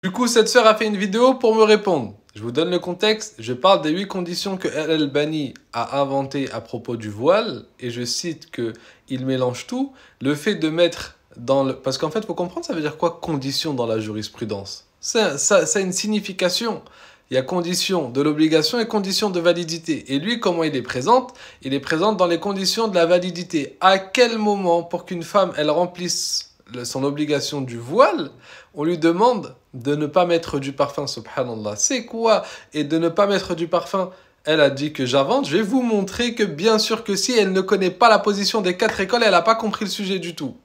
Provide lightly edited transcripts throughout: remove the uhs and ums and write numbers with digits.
Du coup, cette sœur a fait une vidéo pour me répondre. Je vous donne le contexte. Je parle des 8 conditions que Al-Albani a inventées à propos du voile. Et je cite qu'il mélange tout. Le fait de mettre dans le... Parce qu'en fait, il faut comprendre, ça veut dire quoi condition dans la jurisprudence? Ça a une signification. Il y a condition de l'obligation et condition de validité. Et lui, comment il les présente? Il les présente dans les conditions de la validité. À quel moment, pour qu'une femme, elle remplisse son obligation du voile, on lui demande de ne pas mettre du parfum, subhanallah. C'est quoi? Et de ne pas mettre du parfum, elle a dit que j'invente. Je vais vous montrer que bien sûr que si elle ne connaît pas la position des 4 écoles, elle n'a pas compris le sujet du tout.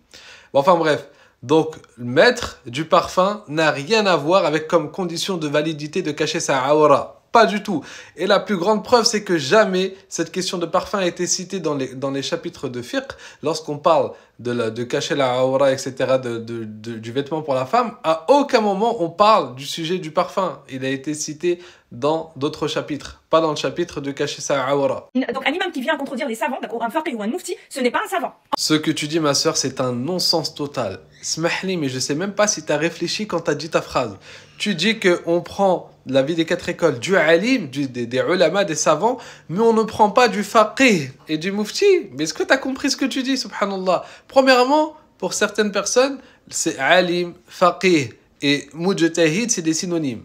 Bon, enfin bref. Donc, mettre du parfum n'a rien à voir avec comme condition de validité de cacher sa aura. Pas du tout. Et la plus grande preuve, c'est que jamais cette question de parfum a été citée dans les chapitres de fiqh. Lorsqu'on parle de cacher la aura, etc., du vêtement pour la femme, à aucun moment on parle du sujet du parfum. Il a été cité dans d'autres chapitres, pas dans le chapitre de cacher sa aura. Donc un imam qui vient contredire les savants, d'accord, un faqih ou un mufti, ce n'est pas un savant. Ce que tu dis, ma sœur, c'est un non-sens total. Smahli, mais je sais même pas si tu as réfléchi quand tu as dit ta phrase. Tu dis qu'on prend l'avis des 4 écoles, du alim, des ulama, des savants, mais on ne prend pas du faqih et du mufti. Mais est-ce que tu as compris ce que tu dis, subhanallah? Premièrement, pour certaines personnes, c'est alim, faqih et mujtahid, c'est des synonymes.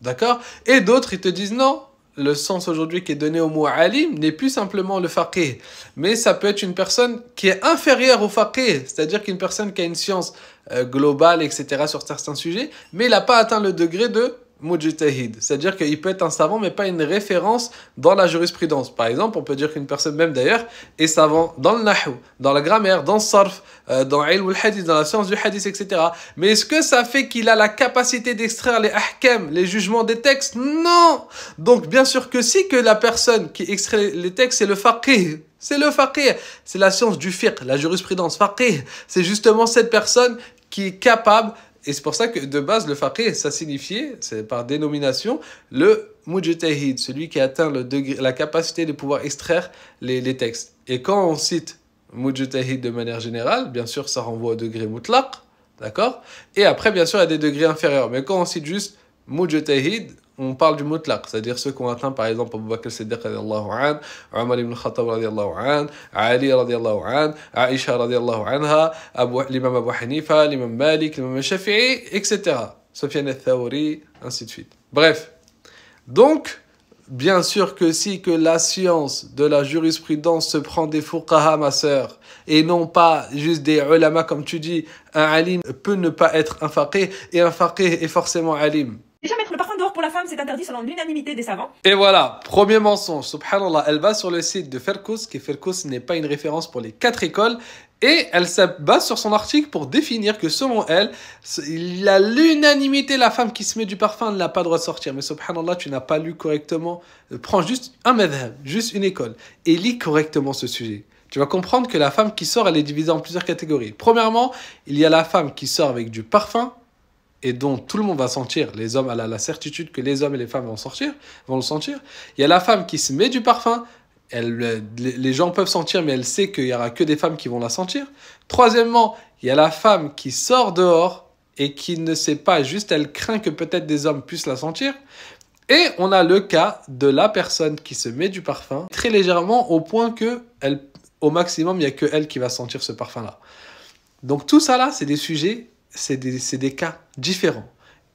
D'accord? Et d'autres, ils te disent non. Le sens aujourd'hui qui est donné au mot alim n'est plus simplement le faqih, mais ça peut être une personne qui est inférieure au faqih, c'est-à-dire qu'une personne qui a une science globale, etc., sur certains sujets, mais il n'a pas atteint le degré de mujtahid, c'est-à-dire qu'il peut être un savant, mais pas une référence dans la jurisprudence. Par exemple, on peut dire qu'une personne, même d'ailleurs, est savant dans le nahw, dans la grammaire, dans le sarf, dans ilm al-hadith, dans la science du hadith, etc. Mais est-ce que ça fait qu'il a la capacité d'extraire les ahkam, les jugements des textes? Non! Donc, bien sûr que si, que la personne qui extrait les textes, c'est le faqih. C'est le faqih. C'est la science du fiqh, la jurisprudence faqih. C'est justement cette personne qui est capable. Et c'est pour ça que de base, le faqih, ça signifiait, c'est par dénomination, le mujtahid, celui qui atteint le degré, la capacité de pouvoir extraire les textes. Et quand on cite mujtahid de manière générale, bien sûr, ça renvoie au degré mutlaq, d'accord? Et après, bien sûr, il y a des degrés inférieurs. Mais quand on cite juste mujtahid, on parle du mutlaq, c'est-à-dire ceux qui ont atteint, par exemple, Abu Bakr Siddiq radiallahu anhu, Omar ibn Khattab radiallahu anhu, Ali radiallahu anhu, Aisha radiallahu anha, l'imam Abu Hanifa, l'imam Malik, l'imam Shafi'i, etc. Sufyan al-Thawri, ainsi de suite. Bref. Donc, bien sûr que si que la science de la jurisprudence se prend des fuqaha, ma sœur, et non pas juste des ulama, comme tu dis, un alim peut ne pas être un faqih, et un faqih est forcément alim. Déjà mettre le parfum dehors pour la femme, c'est interdit selon l'unanimité des savants. Et voilà, premier mensonge, subhanallah, elle va sur le site de Ferkous, qui Ferkous n'est pas une référence pour les 4 écoles, et elle se base sur son article pour définir que selon elle, il a l'unanimité, la femme qui se met du parfum n'a pas le droit de sortir. Mais subhanallah, tu n'as pas lu correctement. Prends juste un madhab, juste une école, et lis correctement ce sujet. Tu vas comprendre que la femme qui sort, elle est divisée en plusieurs catégories. Premièrement, il y a la femme qui sort avec du parfum, et dont tout le monde va sentir, les hommes, elle a la certitude que les hommes et les femmes vont le sentir. Il y a la femme qui se met du parfum, les gens peuvent sentir, mais elle sait qu'il n'y aura que des femmes qui vont la sentir. Troisièmement, il y a la femme qui sort dehors et qui ne sait pas, juste elle craint que peut-être des hommes puissent la sentir. Et on a le cas de la personne qui se met du parfum très légèrement au point que, au maximum, il n'y a que elle qui va sentir ce parfum-là. Donc tout ça là, c'est des sujets, c'est des cas différents.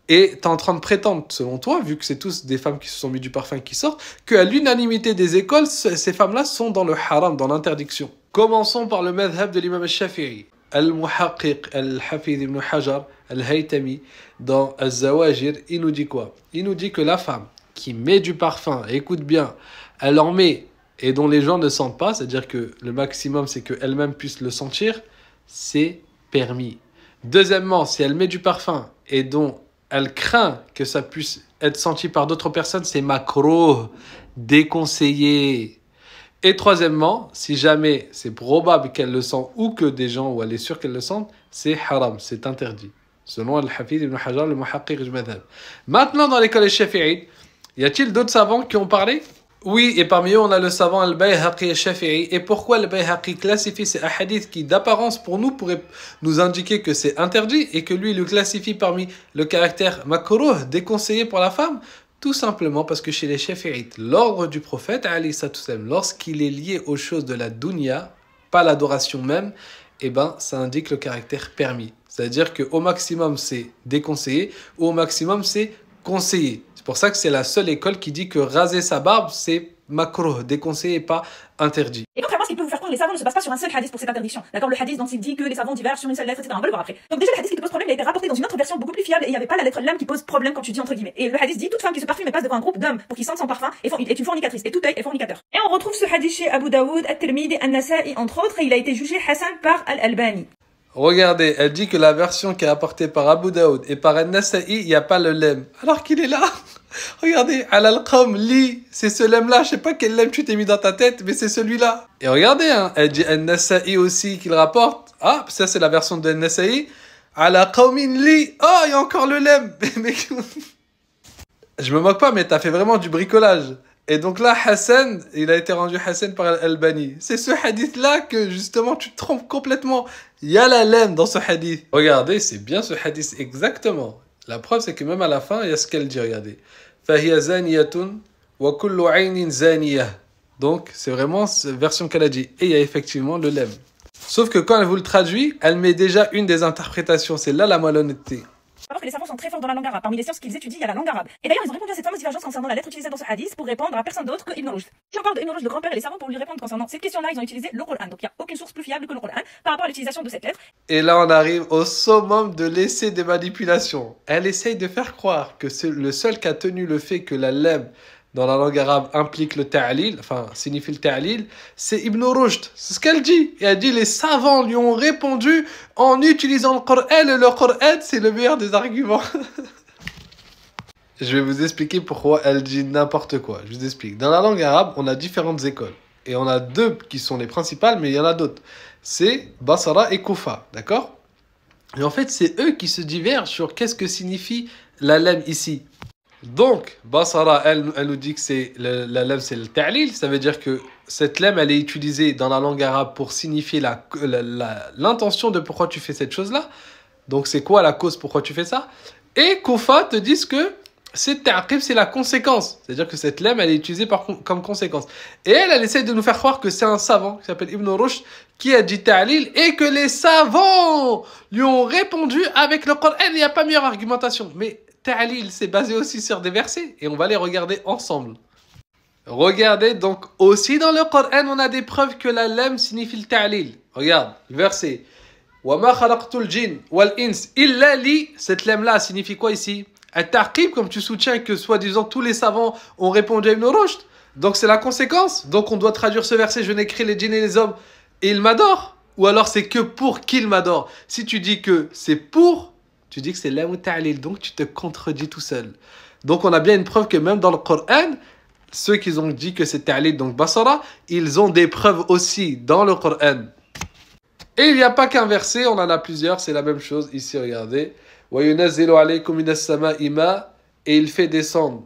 Et tu es en train de prétendre, selon toi, vu que c'est tous des femmes qui se sont mis du parfum qui sortent, qu'à l'unanimité des écoles, ces femmes-là sont dans le haram, dans l'interdiction. Commençons par le madhab de l'imam al-Shafi'i. Al-Muhaqqiq, al-Hafidh ibn Hajar, al-Haytami, dans Al-Zawajir, il nous dit quoi? Il nous dit que la femme qui met du parfum, écoute bien, elle en met et dont les gens ne sentent pas, c'est-à-dire que le maximum c'est qu'elle-même puisse le sentir, c'est permis. Deuxièmement, si elle met du parfum et dont elle craint que ça puisse être senti par d'autres personnes, c'est makrouh, déconseillé. Et troisièmement, si jamais c'est probable qu'elle le sent ou que des gens, ou elle est sûre qu'elle le sente, c'est haram, c'est interdit. Selon Al-Hafidh ibn Hajar, le Muhaqqiq du madhab. Maintenant, dans l'école shafi'ite, y a-t-il d'autres savants qui ont parlé? Oui, et parmi eux, on a le savant Al-Bayhaqi et Shafi'i. Et pourquoi Al-Bayhaqi classifie ces hadiths qui, d'apparence, pour nous, pourraient nous indiquer que c'est interdit et que lui, il le classifie parmi le caractère makruh, déconseillé pour la femme? Tout simplement parce que chez les Shafi'ites, l'ordre du prophète, alayhi sallam, lorsqu'il est lié aux choses de la dunya, pas l'adoration même, eh ben, ça indique le caractère permis. C'est-à-dire qu'au maximum, c'est déconseillé, ou au maximum, c'est conseillé. C'est pour ça que c'est la seule école qui dit que raser sa barbe, c'est makruh, déconseillé et pas interdit. Et contrairement à ce qui peut vous faire croire, les savants ne se basent pas sur un seul hadith pour cette interdiction. D'accord, le hadith dont il dit que les savants divergent sur une seule lettre, etc. On va le voir après. Donc déjà, le hadith qui te pose problème, il a été rapporté dans une autre version beaucoup plus fiable et il n'y avait pas la lettre lam qui pose problème quand tu dis entre guillemets. Et le hadith dit toute femme qui se parfume et passe devant un groupe d'hommes pour qu'ils sentent son parfum est une fornicatrice et tout œil est fornicateur. Et on retrouve ce hadith chez Abu Daoud, At-Tirmidhi, An-Nasa'i entre autres et il a été jugé Hassan par Al-Albani. Regardez, elle dit que la version qui est apportée par Abu Daoud et par An-Nasa'i, il n'y a pas le lem. Alors qu'il est là. Regardez, Al-Alqam li, c'est ce lem-là. Je sais pas quel lem tu t'es mis dans ta tête, mais c'est celui-là. Et regardez, hein, elle dit An-Nasa'i aussi qu'il rapporte. Ah, ça c'est la version de An-Nasa'i. Al-Qawmin li. Oh, il y a encore le lem. Mais je me moque pas, mais t'as fait vraiment du bricolage. Et donc là, Hassan, il a été rendu Hassan par Al-Albani. C'est ce hadith-là que justement tu te trompes complètement. Il y a la lème dans ce hadith. Regardez, c'est bien ce hadith exactement. La preuve, c'est que même à la fin, il y a ce qu'elle dit, regardez. فَهِيَ زَانِيَةٌ وَكُلُّ عَيْنٍ زَانِيَةٌ. Donc, c'est vraiment cette version qu'elle a dit. Et il y a effectivement le lème. Sauf que quand elle vous le traduit, elle met déjà une des interprétations. C'est là la malhonnêteté. Alors que les savants sont très forts dans la langue arabe. Parmi les sciences qu'ils étudient, il y a la langue arabe. Et d'ailleurs, ils ont répondu à cette fameuse divergence concernant la lettre utilisée dans ce hadith pour répondre à personne d'autre que Ibn Rushd. Si on parle de Ibn Rushd, le grand-père et les savants, pour lui répondre concernant cette question-là, ils ont utilisé le Coran. Donc il n'y a aucune source plus fiable que le Coran par rapport à l'utilisation de cette lettre. Et là, on arrive au summum de l'essai des manipulations. Elle essaye de faire croire que le seul qui a tenu le fait que la lème dans la langue arabe implique le ta'lil, enfin signifie le ta'lil, c'est Ibn Rushd. C'est ce qu'elle dit. Et elle dit les savants lui ont répondu en utilisant le Coran. Et le Coran, c'est le meilleur des arguments. Je vais vous expliquer pourquoi elle dit n'importe quoi. Je vous explique. Dans la langue arabe, on a différentes écoles. Et on a deux qui sont les principales, mais il y en a d'autres. C'est Basra et Koufa, d'accord? Et en fait, c'est eux qui se divergent sur qu'est-ce que signifie la lème ici. Donc, Basra, elle nous dit que c'est la lème, c'est le ta'lil. Ça veut dire que cette lème, elle est utilisée dans la langue arabe pour signifier l'intention de pourquoi tu fais cette chose-là. Donc, c'est quoi la cause pourquoi tu fais ça? Et Koufa te disent que c'est ta'qib, c'est la conséquence. C'est-à-dire que cette lème, elle est utilisée comme conséquence. Et elle essaie de nous faire croire que c'est un savant qui s'appelle Ibn Rushd qui a dit ta'lil et que les savants lui ont répondu avec le Coran. Il n'y a pas meilleure argumentation. Mais ta'lil, c'est basé aussi sur des versets et on va les regarder ensemble. Regardez, donc aussi dans le Coran, on a des preuves que la lème signifie le ta'lil. Regarde, le verset. وَمَا خَلَقْتُ الْجِنَّ وَالْإِنسَ إِلَّا لِي. Cette lème-là signifie quoi ici? At-Taqib, comme tu soutiens que soi-disant tous les savants ont répondu à Ibn Rushd. Donc c'est la conséquence. Donc on doit traduire ce verset, je n'ai créé les djinns et les hommes et ils m'adorent. Ou alors c'est que pour qu'ils m'adorent. Si tu dis que c'est pour, tu dis que c'est l'am ou ta'lil. Donc tu te contredis tout seul. Donc on a bien une preuve que même dans le Coran, ceux qui ont dit que c'est ta'lil, donc Basra, ils ont des preuves aussi dans le Coran. Et il n'y a pas qu'un verset, on en a plusieurs, c'est la même chose. Ici, regardez. وَيُنَزِّلُ عَلَيْكُمْ مِنَ السَّمَاءِ مَاءً. Et il fait descendre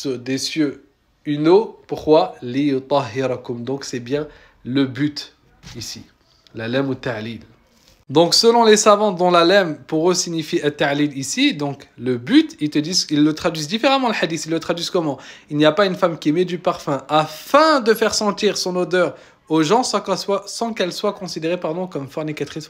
des cieux une eau. Pourquoi? لِيُطَهِّرَكُمْ. Donc c'est bien le but ici. La lème ou ta'lil. Donc selon les savants dont la lème pour eux signifie at-ta'lil ici, donc le but, ils le traduisent différemment le hadith. Ils le traduisent comment? Il n'y a pas une femme qui met du parfum afin de faire sentir son odeur aux gens sans qu'elle soit considérée comme fornicatrice.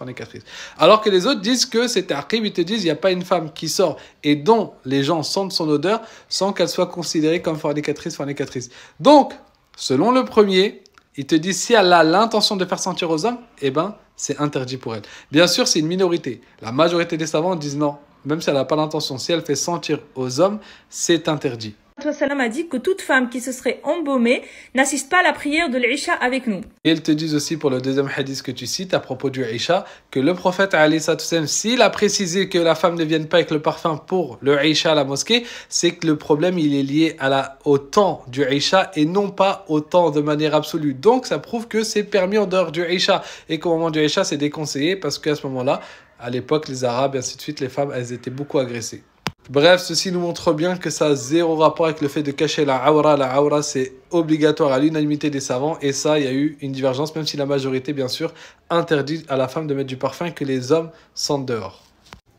Alors que les autres disent que c'est ta'qib, ils te disent il n'y a pas une femme qui sort et dont les gens sentent son odeur sans qu'elle soit considérée comme fornicatrice. Donc, selon le premier, ils te disent si elle a l'intention de faire sentir aux hommes, eh ben c'est interdit pour elle. Bien sûr, c'est une minorité. La majorité des savants disent non, même si elle n'a pas l'intention, si elle fait sentir aux hommes, c'est interdit. Salam a dit que toute femme qui se serait embaumée n'assiste pas à la prière de l'Isha avec nous. Et ils te disent aussi pour le deuxième hadith que tu cites à propos du Isha, que le prophète alayhi sallam, s'il a précisé que la femme ne vienne pas avec le parfum pour le Isha à la mosquée, c'est que le problème il est lié au temps du Isha et non pas au temps de manière absolue. Donc ça prouve que c'est permis en dehors du Isha et qu'au moment du Isha c'est déconseillé parce qu'à ce moment-là, à l'époque les Arabes et ainsi de suite, les femmes elles étaient beaucoup agressées. Bref, ceci nous montre bien que ça a zéro rapport avec le fait de cacher la aura. La aura, c'est obligatoire à l'unanimité des savants. Et ça, il y a eu une divergence, même si la majorité, bien sûr, interdit à la femme de mettre du parfum que les hommes sentent dehors.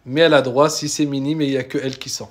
Mais elle a droit si c'est minime et il n'y a que elle qui sent.